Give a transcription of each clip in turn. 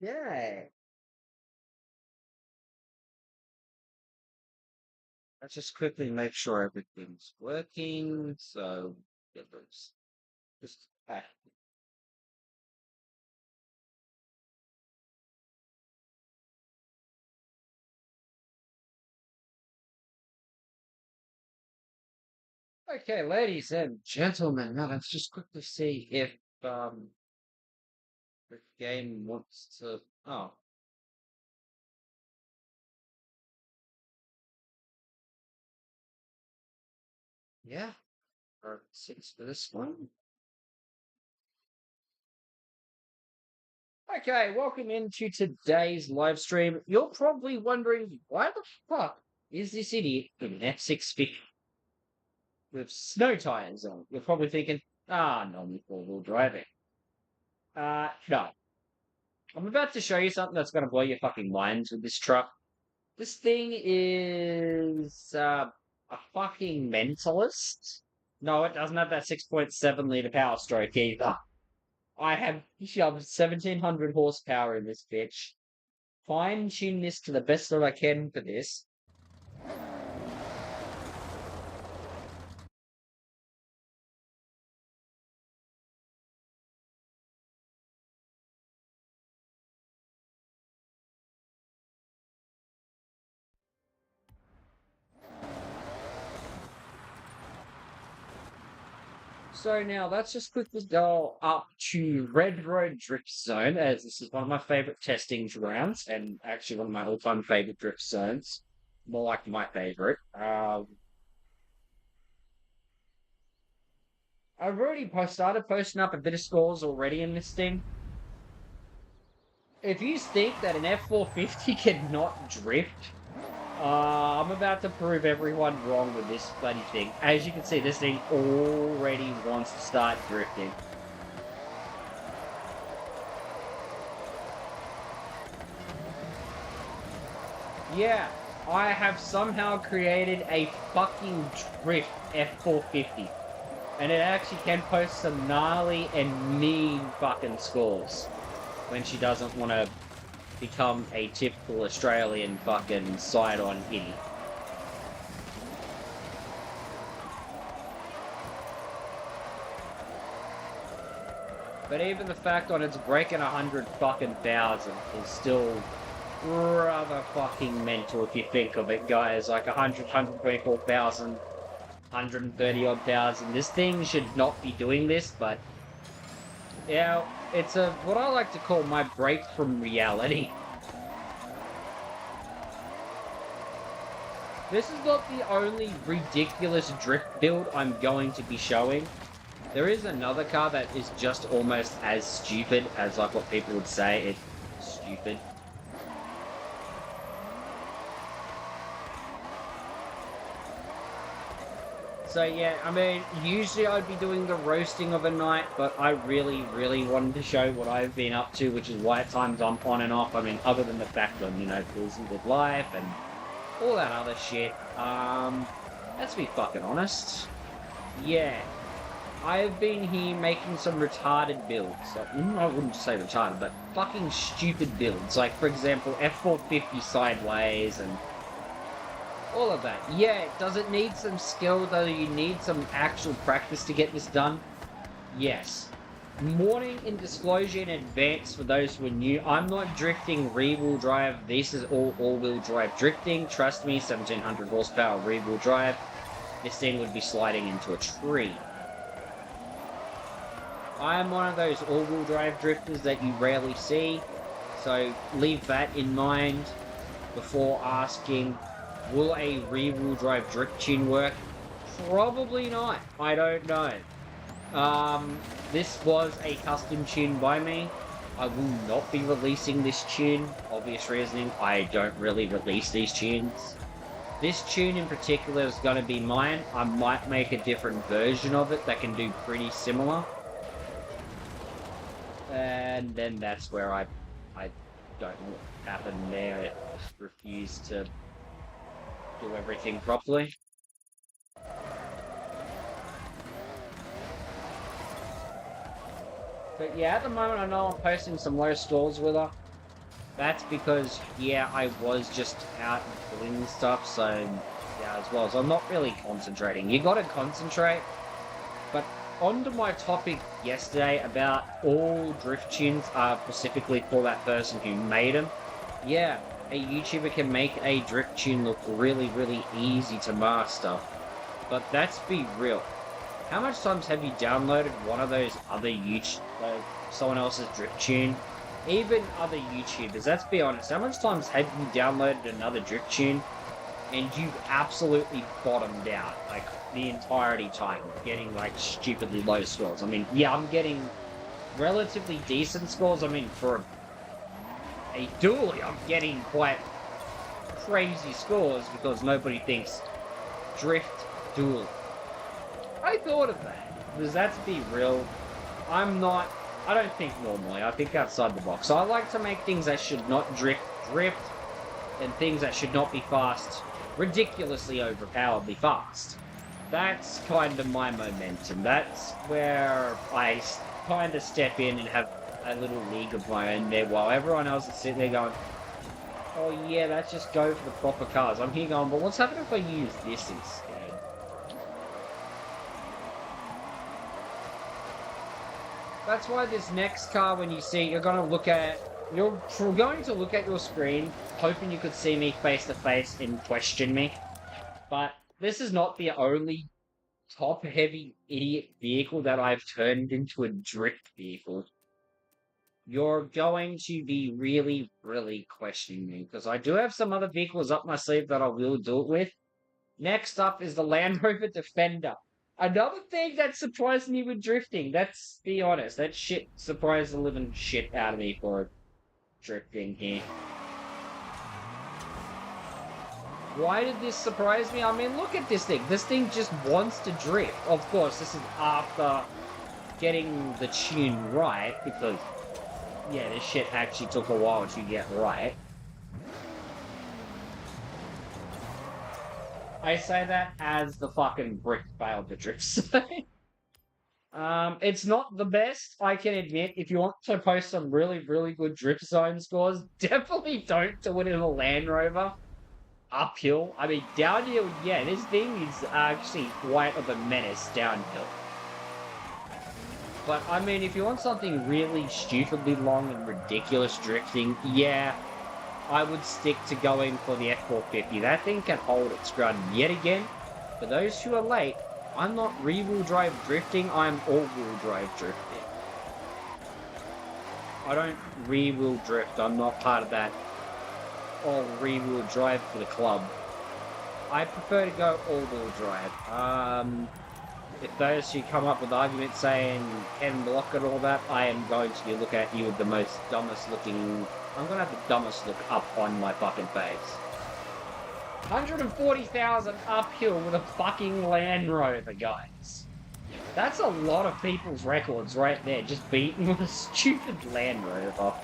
Yeah. Let's just quickly make sure everything's working. So, yeah, let's just okay, ladies and gentlemen, now let's just quickly see if the game wants to. Oh, yeah, or six for this one. Okay, welcome into today's live stream. You're probably wondering why the fuck is this idiot in an F-650 with snow tires on? You're probably thinking, non four-wheel driving. No. I'm about to show you something that's going to blow your fucking minds with this truck. This thing is a fucking mentalist. No, it doesn't have that 6.7 liter power stroke either. I have shoved 1700 horsepower in this bitch. Fine tune this to the best that I can for this. So now let's just quickly go up to Red Road Drift Zone, as this is one of my favorite testing grounds, and actually one of my all-time favorite drift zones. More like my favorite. I've already started posting up a bit of scores already in this thing. If you think that an F-450 cannot drift, I'm about to prove everyone wrong with this bloody thing. As you can see, this thing already wants to start drifting. Yeah, I have somehow created a fucking drift F-450. And it actually can post some gnarly and mean fucking scores when she doesn't want to become a typical Australian fucking side-on idiot. But even the fact on it's breaking 100 fucking thousand is still rather fucking mental if you think of it, guys. Like 124,000, 130 odd thousand. This thing should not be doing this, but yeah, it's a what I like to call my break from reality. This is not the only ridiculous drift build I'm going to be showing. There is another car that is just almost as stupid as like what people would say. It's stupid. So yeah, I mean, usually I'd be doing the roasting of a night, but I really, really wanted to show what I've been up to, which is why at times I'm on and off. I mean, other than the fact I'm, cruising with life and all that other shit. Let's be fucking honest. Yeah, I've been here making some retarded builds. I wouldn't say retarded, but fucking stupid builds. Like, for example, F-450 sideways and all of that. Yeah, does it need some skill, though? You need some actual practice to get this done? Yes. Warning and disclosure in advance for those who are new, I'm not drifting rear-wheel drive. This is all-wheel drive drifting. Trust me, 1700 horsepower rear-wheel drive. This thing would be sliding into a tree. I'm one of those all-wheel drive drifters that you rarely see, so leave that in mind before asking, will a rear-wheel drive drift tune work? Probably not. I don't know. This was a custom tune by me. I will not be releasing this tune. Obvious reasoning, I don't really release these tunes. This tune in particular is going to be mine. I might make a different version of it that can do pretty similar. And then that's where I don't know what happened there. It refused to do everything properly. But yeah, at the moment I know I'm posting some low scores with her. That's because, yeah, I was just out doing stuff, so yeah, as well. So I'm not really concentrating. You gotta concentrate. But onto my topic yesterday about all drift tunes are specifically for that person who made them. Yeah, a YouTuber can make a drift tune look really, really easy to master. But let's be real. How much times have you downloaded one of those other YouTube, someone else's drift tune? Even other YouTubers, let's be honest, how much times have you downloaded another drift tune and you've absolutely bottomed out, like, the entirety time, getting, like, stupidly low scores? I mean, yeah, I'm getting relatively decent scores. I mean, for a dually, I'm getting quite crazy scores because nobody thinks drift dually. I thought of that, because let's be real, I don't think normally, I think outside the box. So I like to make things that should not drift, and things that should not be fast, ridiculously overpoweredly fast. That's kind of my momentum. That's where I kind of step in and have a little league of my own there, while everyone else is sitting there going, oh yeah, let's just go for the proper cars. I'm here going, but what's happening if I use this instead? That's why this next car, when you see, you're going to look at your screen, hoping you could see me face to face and question me. But this is not the only top-heavy idiot vehicle that I've turned into a drift vehicle. You're going to be really, really questioning me, because I do have some other vehicles up my sleeve that I will do it with. Next up is the Land Rover Defender. Another thing that surprised me with drifting, let's be honest, that shit surprised the living shit out of me for drifting here. Why did this surprise me? I mean, look at this thing. This thing just wants to drift. Of course, this is after getting the tune right, because, yeah, this shit actually took a while to get right. I say that as the fucking brick failed to drift. It's not the best, I can admit. If you want to post some really, really good drift zone scores, definitely don't do it in a Land Rover. Uphill. I mean, downhill, yeah, this thing is actually quite of a menace downhill. But, I mean, if you want something really stupidly long and ridiculous drifting, yeah, I would stick to going for the F-450. That thing can hold its ground yet again. For those who are late, I'm not rear-wheel drive drifting, I'm all-wheel drive drifting. I don't rear-wheel drift, I'm not part of that all rear-wheel drive for the club. I prefer to go all-wheel drive. If those who come up with arguments saying can block and all that, I am going to look at you with the most dumbest looking... I'm going to have the dumbest look up on my fucking face. 140,000 uphill with a fucking Land Rover, guys. That's a lot of people's records right there, just beaten with a stupid Land Rover.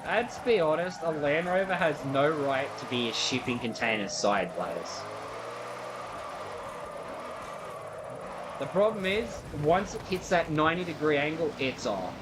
Let's be honest, a Land Rover has no right to be a shipping container sideways. The problem is, once it hits that 90-degree angle, it's off.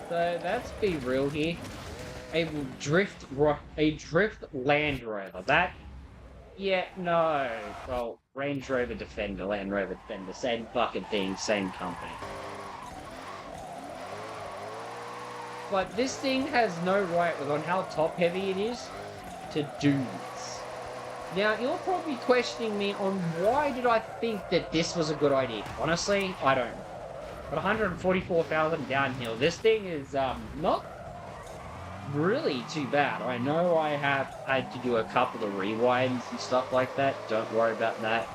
So let's be real here. A drift Land Rover. That, yeah, no. Well, Range Rover Defender, Land Rover Defender, same fucking thing, same company. But this thing has no right, on how top heavy it is, to do this. Now, you're probably questioning me on why did I think that this was a good idea. Honestly, I don't know. But 144,000 downhill, this thing is not really too bad. I know I have had to do a couple of rewinds and stuff like that. Don't worry about that.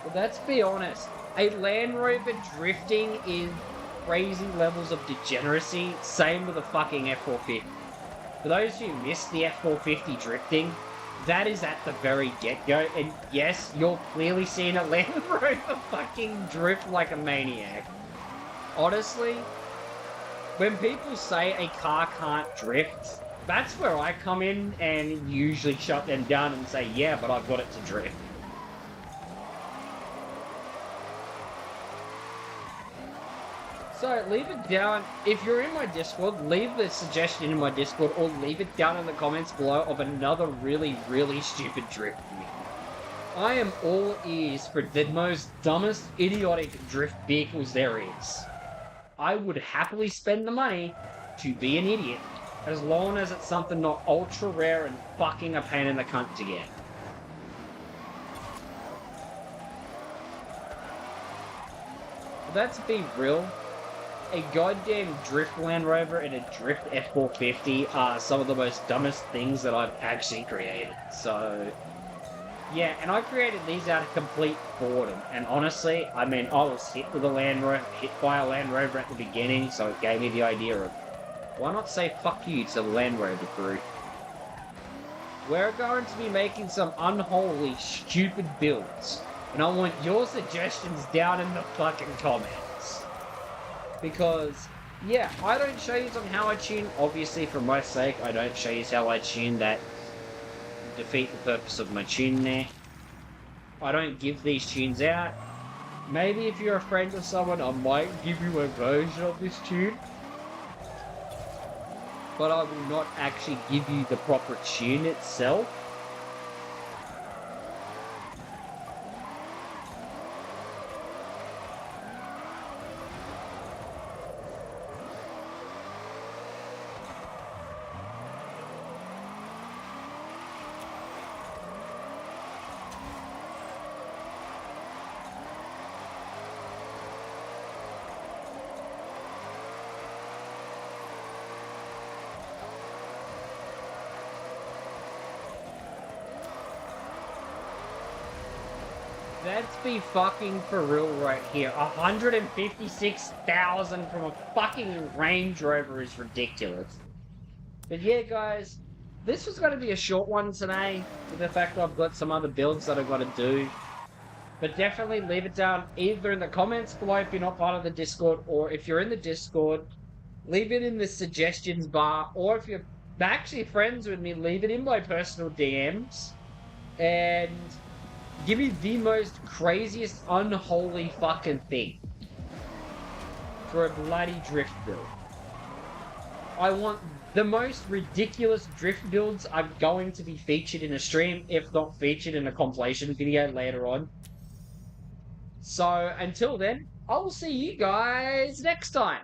But let's be honest. A Land Rover drifting is crazy levels of degeneracy. Same with a fucking F-450. For those who missed the F-450 drifting, that is at the very get-go. And yes, you're clearly seeing a Land Rover fucking drift like a maniac. Honestly, when people say a car can't drift, that's where I come in and usually shut them down and say, yeah, but I've got it to drift. So leave it down. If you're in my Discord, leave the suggestion in my Discord or leave it down in the comments below of another really, really stupid drift vehicle. I am all ears for the most dumbest, idiotic drift vehicles there is. I would happily spend the money to be an idiot, as long as it's something not ultra rare and fucking a pain in the cunt to get. Let's be real. A goddamn drift Land Rover and a drift F-450 are some of the most dumbest things that I've actually created. So, yeah, and I created these out of complete boredom. And honestly, I mean, I was hit with a Land Rover, hit by a Land Rover at the beginning, so it gave me the idea of, why not say fuck you to the Land Rover crew? We're going to be making some unholy, stupid builds. And I want your suggestions down in the fucking comments. Because, yeah, I don't show you on how I tune. Obviously, for my sake, I don't show you how I tune. That defeat the purpose of my tune there. I don't give these tunes out. Maybe if you're a friend of someone, I might give you a version of this tune. But I will not actually give you the proper tune itself. Let's be fucking for real right here. 156,000 from a fucking Range Rover is ridiculous. But yeah, guys, this was going to be a short one today, with the fact that I've got some other builds that I've got to do. But definitely leave it down either in the comments below if you're not part of the Discord, or if you're in the Discord, leave it in the suggestions bar, or if you're actually friends with me, leave it in my personal DMs. And give me the most craziest, unholy fucking thing for a bloody drift build. I want the most ridiculous drift builds are going to be featured in a stream, if not featured in a compilation video later on. So, until then, I will see you guys next time.